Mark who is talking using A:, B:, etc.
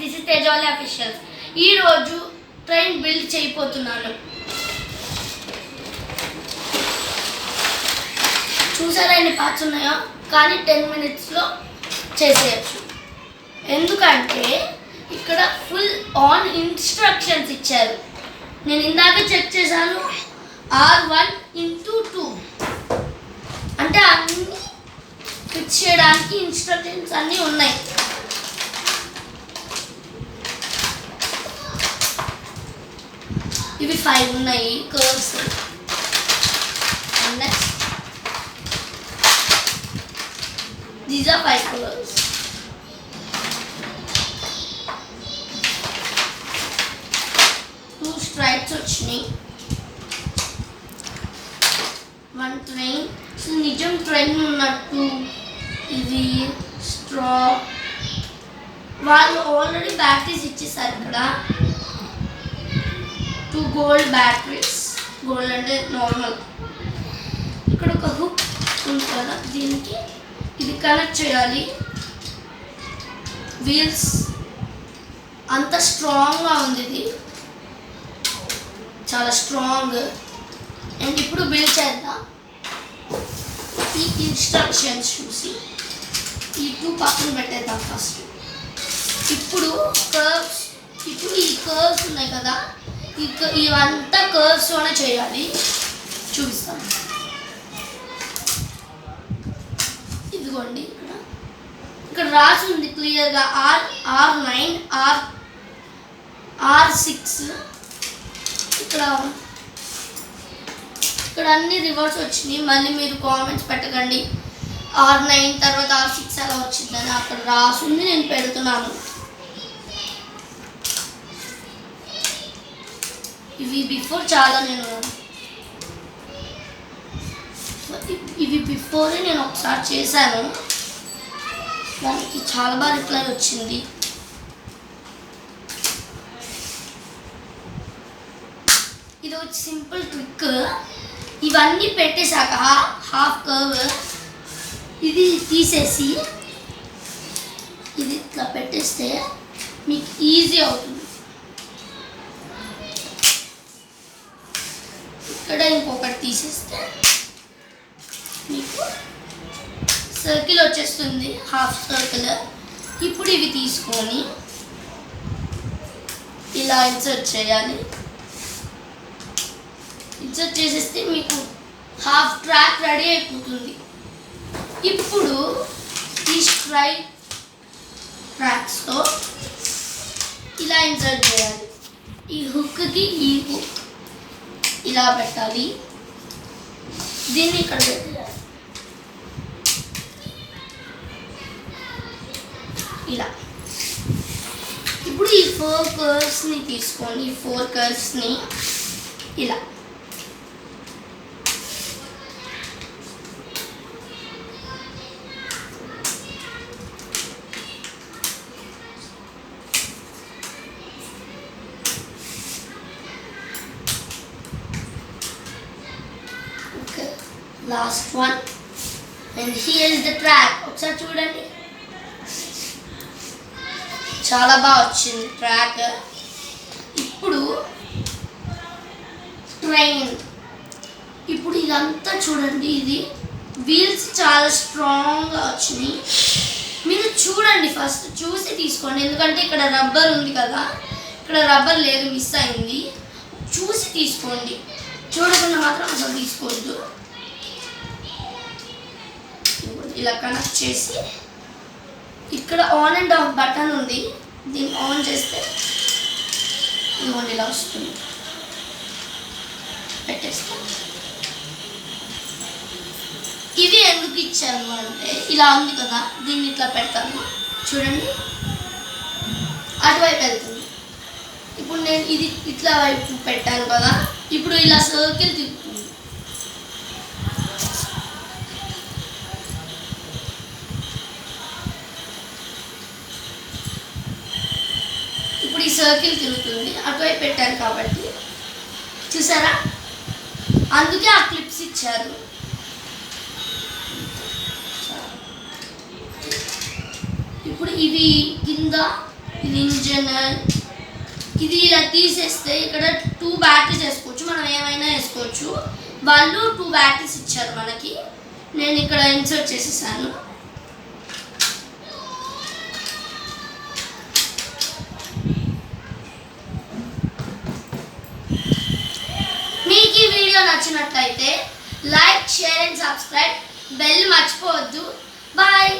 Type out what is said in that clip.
A: This is Tejali official. ఈరోజు train build చేయబోతున్నాను. చూసారా ఎన్ని పార్ట్స్ ఉన్నాయో, కానీ 10 minutesలో చేసేయచ్చు. ఎందుకంటే ఇక్కడ ఫుల్ ఆన్ ఇన్స్ట్రక్షన్స్ ఇచ్చారు. నేను ఇందాక చెక్ చేశాను, R1:2 అంటే అన్ని ఫిక్స్ చేయడానికి ఇన్స్ట్రక్షన్స్ అన్నీ ఉన్నాయి. ఇవి 5 ఉన్నాయి curves. Next these are 5 curves. Stripes వచ్చినాయి. 1 ట్రైన్. నిజం ట్రైన్ ఉన్నట్టు ఇది స్ట్రా. వాళ్ళు ఆల్రెడీ బ్యాటరీస్ ఇచ్చేసారు. ఇక్కడ 2 గోల్డ్ బ్యాటరీస్. గోల్డ్ అంటే నార్మల్. ఇక్కడ ఒక హుక్ ఉంది కదా, దీనికి ఇది కనెక్ట్ చేయాలి. వీల్స్ అంత స్ట్రాంగ్గా ఉంది, ఇది చాలా స్ట్రాంగ్. అండ్ ఇప్పుడు బిల్డ్ చేద్దాం. ఈ ఇన్స్ట్రక్షన్స్ చూసి ఈ 2 పక్కన పెట్టేద్దాం ఫస్ట్. ఇప్పుడు ఈ కర్వ్స్ ఉన్నాయి కదా, ఇవంతా కర్వ్స్లోనే చేయాలి. చూపిస్తాను. ఇదిగోండి, ఇక్కడ రాసి ఉంది క్లియర్గా R9 R6. ఇక్కడ అన్ని రివర్స్ వచ్చినాయి. మళ్ళీ మీరు కామెంట్స్ పెట్టకండి R9 తర్వాత R6 అలా వచ్చిందని. అక్కడ రాసింది, నేను పెడుతున్నాను. ఇవి బిఫోర్ చాలా బిఫోరే నేను ఒకసారి చేశాను. దానికి చాలా బాగా రిప్లై వచ్చింది. ఇది ఒక సింపుల్ ట్రిక్. ఇవన్నీ పెట్టేశాక హాఫ్ కర్వ్ ఇది తీసేసి ఇది ఇట్లా పెట్టేస్తే మీకు ఈజీ అవుతుంది. ఇక్కడ ఇంకొకటి తీసేస్తే మీకు సర్కిల్ వచ్చేస్తుంది, హాఫ్ సర్కిల్. ఇప్పుడు ఇవి తీసుకొని ఇలా ఇన్సర్ట్ చేయాలి. ఇన్సర్ట్ చేసేస్తే మీకు హాఫ్ ట్రాక్ రెడీ అయిపోతుంది. ఇప్పుడు ఈ స్ట్రైట్ ట్రాక్స్తో ఇలా ఇన్సర్ట్ చేయాలి. ఈ హుక్కి ఈ హుక్ ఇలా పెట్టాలి. దీన్ని ఇక్కడ పెట్టాలి. ఇలా. ఇప్పుడు ఈ 4 కర్వ్స్ని తీసుకొని, ఈ 4 కర్వ్స్ని ఇలా last one. And here is the track. ఒకసారి చూడండి, చాలా బాగా వచ్చింది ట్రాక్. ఇప్పుడు ట్రైన్. ఇప్పుడు ఇదంతా చూడండి, ఇది వీల్స్ చాలా స్ట్రాంగ్గా వచ్చినాయి. మీరు చూడండి, ఫస్ట్ చూసి తీసుకోండి. ఎందుకంటే ఇక్కడ రబ్బర్ ఉంది కదా, ఇక్కడ రబ్బర్ లేదు, మిస్ అయింది. చూసి తీసుకోండి, చూడకుండా మాత్రం అసలు తీసుకోవద్దు. ఇలా కనెక్ట్ చేసి ఇక్కడ ఆన్ అండ్ ఆఫ్ బటన్ ఉంది, దీన్ని ఆన్ చేస్తే ఇదిగోండి ఇలా వస్తుంది. పెట్టేస్తాం. ఇవి ఎందుకు ఇచ్చాను అంటే, ఇలా ఉంది కదా, దీన్ని ఇట్లా పెడతాను. చూడండి, అటువైపు వెళ్తుంది. ఇప్పుడు నేను ఇది ఇట్లా వైపు పెట్టాను కదా, ఇప్పుడు ఇలా సర్కిల్ తిప్పుతుంది. ఇప్పుడు ఈ సర్కిల్ తిరుగుతుంది, అటువైపు పెట్టాను కాబట్టి. చూసారా, అందుకే ఆ క్లిప్స్ ఇచ్చారు. ఇప్పుడు ఇవి కింద ఇది ఇంజన్. ఇది ఇలా తీసేస్తే ఇక్కడ 2 బ్యాటరీస్ వేసుకోవచ్చు, మనం ఏమైనా వేసుకోవచ్చు. వాళ్ళు 2 బ్యాటరీస్ ఇచ్చారు మనకి. నేను ఇక్కడ ఇన్సర్ట్ చేసేసాను. మీకు ఈ వీడియో నచ్చినట్లయితే like, share and subscribe. Bell మర్చిపోవద్దు. బాయ్.